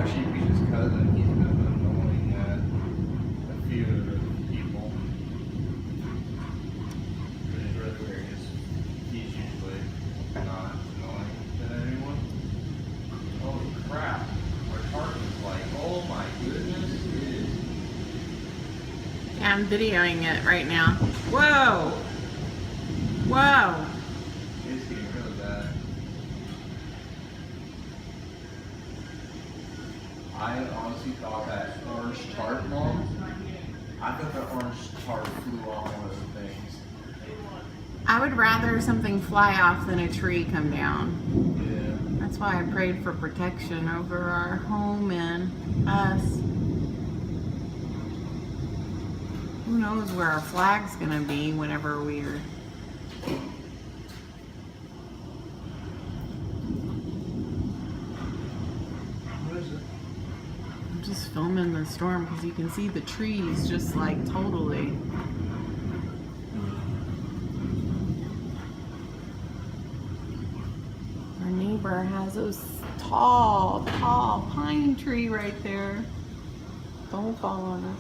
Sheepy's cousin. He's been annoying a few of the people. But he's really weird. He's usually not annoying to anyone. Holy crap. My heart is like, oh my goodness, it is. Yeah, I'm videoing it right now. Whoa! Whoa! It's getting really bad. I honestly thought that orange tart, Mom, I thought that orange tart flew off one of the things. I would rather something fly off than a tree come down. Yeah. That's why I prayed for protection over our home and us. Who knows where our flag's gonna be whenever we're... What is it? I'm just filming the storm because you can see the trees just like totally. Our neighbor has a tall pine tree right there. Don't fall on us.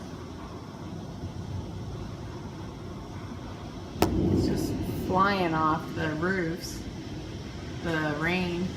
It's just flying off the roofs. The rain.